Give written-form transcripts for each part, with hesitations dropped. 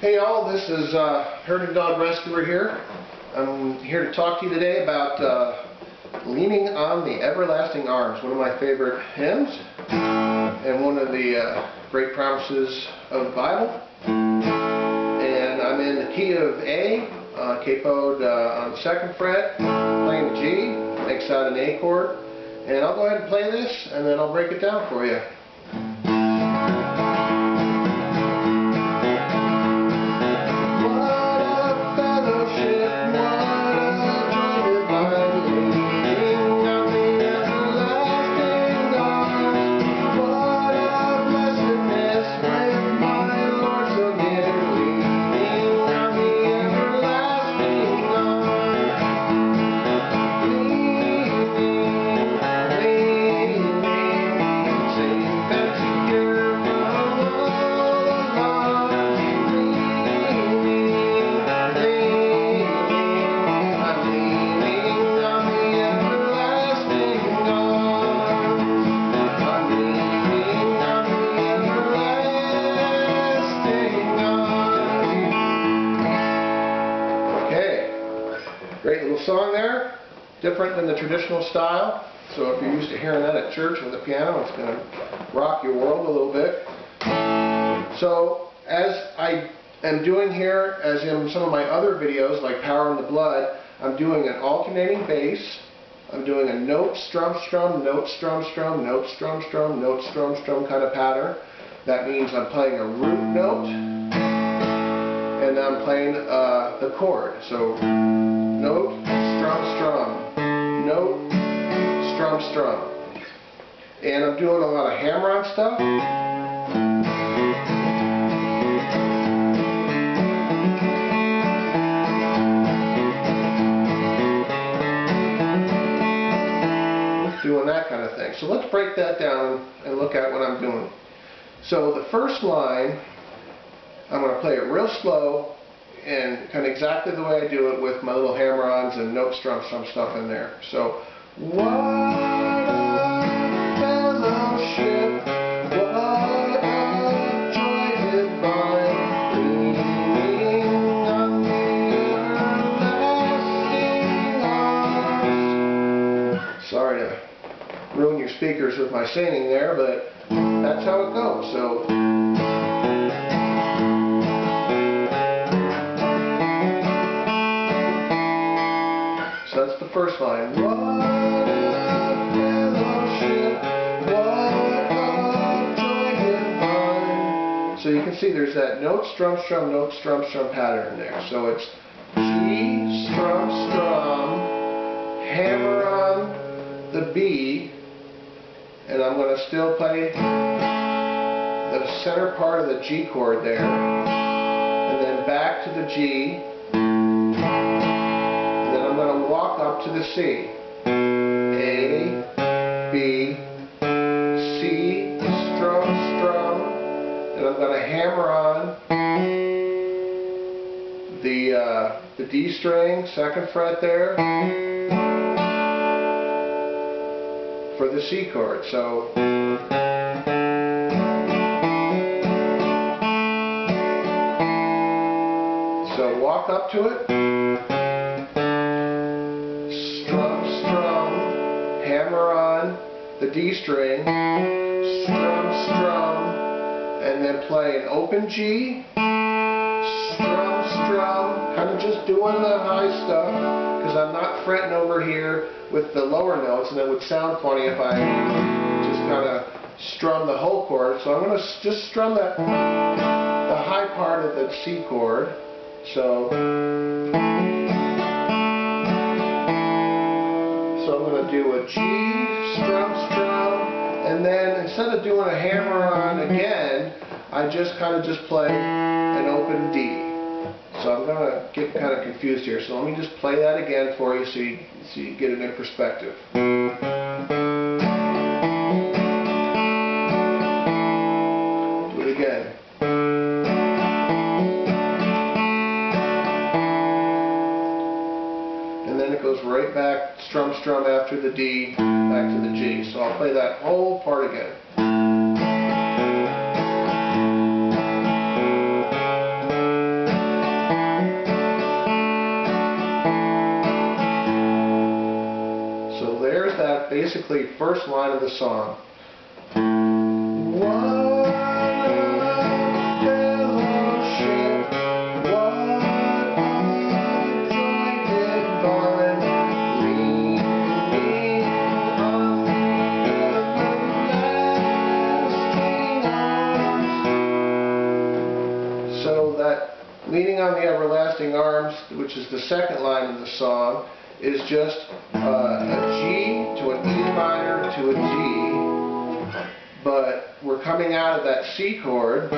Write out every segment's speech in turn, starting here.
Hey all, this is HerdingDogRescuer here. I'm here to talk to you today about Leaning on the Everlasting Arms, one of my favorite hymns and one of the great promises of the Bible. And I'm in the key of A, capoed on the 2nd fret, playing the G, makes out an A chord. And I'll go ahead and play this and then I'll break it down for you. Great little song there, different than the traditional style. So if you're used to hearing that at church with a piano, it's going to rock your world a little bit. So as I am doing here, as in some of my other videos like Power in the Blood, I'm doing an alternating bass. I'm doing a note, strum, strum, note, strum, strum, note, strum, strum, note, strum, strum kind of pattern. That means I'm playing a root note and I'm playing the chord. So note, strum, strum, note, strum, strum. And I'm doing a lot of hammer-on stuff. Doing that kind of thing. So let's break that down and look at what I'm doing. So the first line, I'm going to play it real slow and kind of exactly the way I do it with my little hammer-ons and note, strum, strum stuff in there. So, what a fellowship, what a joy divine, leaning on the everlasting arms. Sorry to ruin your speakers with my singing there, but that's how it goes. So. So that's the first line. What a fellowship, what a joy divine. So you can see there's that note, strum, strum, note, strum, strum pattern in there. So it's G, strum, strum, hammer on the B, and I'm going to still play the center part of the G chord there, and then back to the G. I'm going to walk up to the C. A, B, C, strum, strum. And I'm going to hammer on the D string, 2nd fret there, for the C chord. So walk up to it. Hammer on the D string, strum, strum, and then play an open G, strum, strum, kind of just doing the high stuff, because I'm not fretting over here with the lower notes, and it would sound funny if I just kind of strum the whole chord. So I'm going to just strum the high part of the C chord. So I'm going to do a G, strum, strum, and then instead of doing a hammer-on again, I just kind of play an open D. So I'm going to get kind of confused here. So let me just play that again for you so you get it in perspective. Do it again. And then it goes right back, strum, strum after the D, back to the G. So I'll play that whole part again. basically first line of the song. What a fellowship, what a joy divine, leaning on the everlasting arms. So that leaning on the everlasting arms, which is the second line of the song, is just a G to an E minor to a G, but we're coming out of that C chord,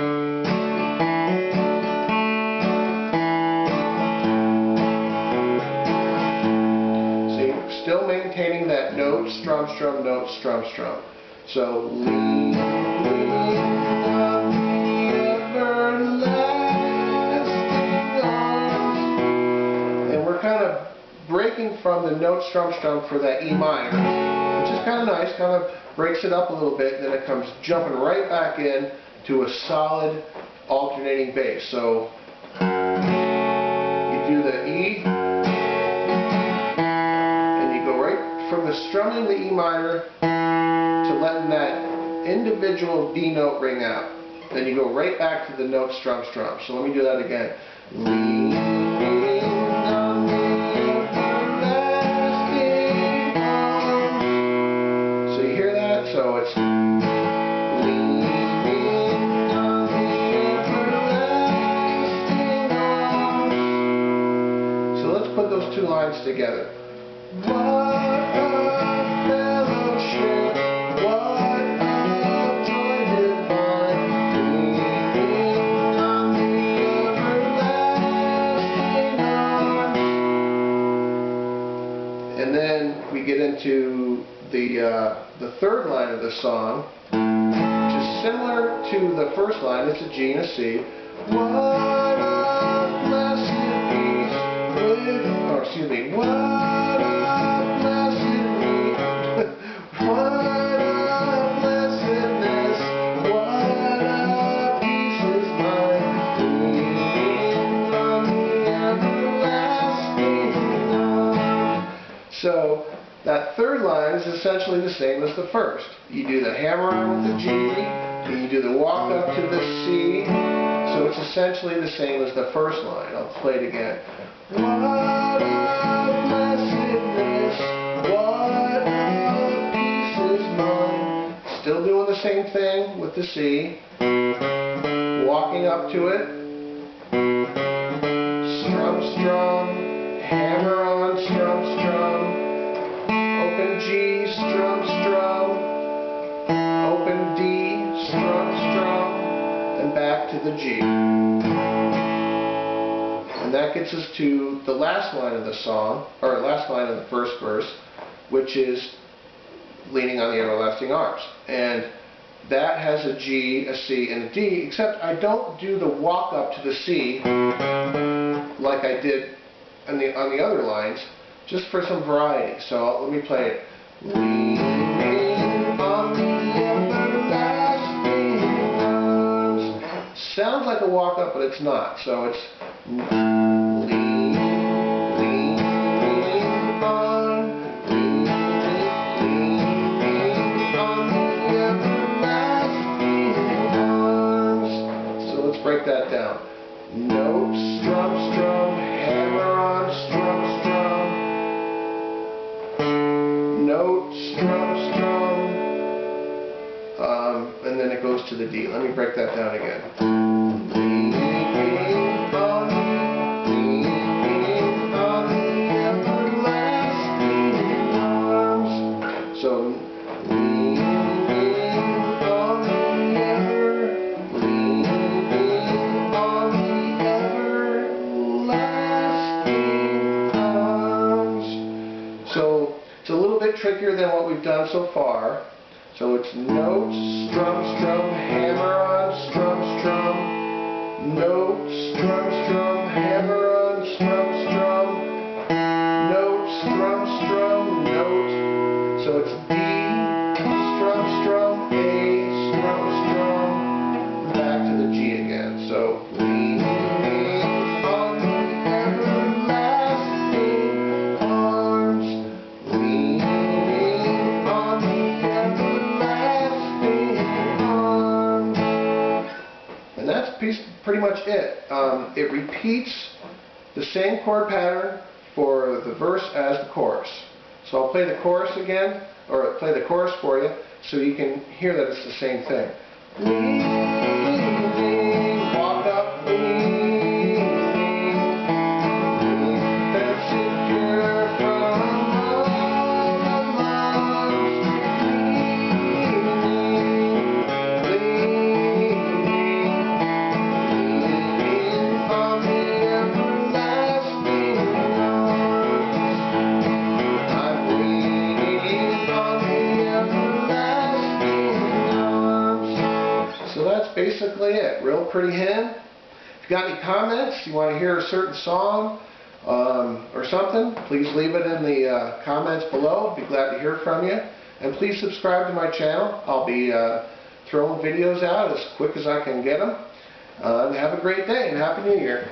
see, still maintaining that note, strum, strum, note, strum, strum. So lean on the everlasting arms, and we're kind of breaking from the note strum strum for that E minor, which is kind of nice, kind of breaks it up a little bit, and then it comes jumping right back in to a solid alternating bass. So you do the E, and you go right from the strumming the E minor to letting that individual D note ring out. Then you go right back to the note strum strum. So let me do that again. So it's leaning on the everlasting arms. So let's put those two lines together. What a fellowship, what a joy divine, leaning on the everlasting arms. And then we get into the third line of the song, which is similar to the first line. It's a G and a C. What a blessed peace what a blessed peace, what a blessedness, what a peace is mine, leaning on the everlasting arms. So that third line is essentially the same as the first. You do the hammer on with the G, and you do the walk up to the C, so it's essentially the same as the first line. I'll play it again. What a blessedness, what a peace is mine. Still doing the same thing with the C, walking up to it, strum, strum, hammer on, strum, strum, open G, strum, strum, open D, strum, strum, and back to the G. And that gets us to the last line of the song, or last line of the first verse, which is leaning on the everlasting arms. And that has a G, a C, and a D, except I don't do the walk up to the C like I did on the other lines, just for some variety. So let me play it. Leaning on the everlasting arms. Sounds like a walk up, but it's not. So it's leaning on the everlasting arms. So let's break that down. Note, strum, strum, hammer on, strum, strum. Note, strum, strum, and then it goes to the D. Let me break that down again. Leaning on the everlasting arms. So leaning on the everlasting arms. So it's a little bit trickier than what we've done so far. So it's note, strum, strum, hammer on, strum, strum, note, strum, strum, hammer on, strum, strum, note, strum, strum, note. So it's D, strum, strum, A, strum, strum, back to the G again. So leaning on the everlasting arms, leaning on the pretty much it. It repeats the same chord pattern for the verse as the chorus. So I'll play the chorus again, or play the chorus for you, so you can hear that it's the same thing. Walk up, so that's basically it. Real pretty hymn. If you got any comments, you want to hear a certain song or something, please leave it in the comments below. Be glad to hear from you. And please subscribe to my channel. I'll be throwing videos out as quick as I can get them. And have a great day and Happy New Year.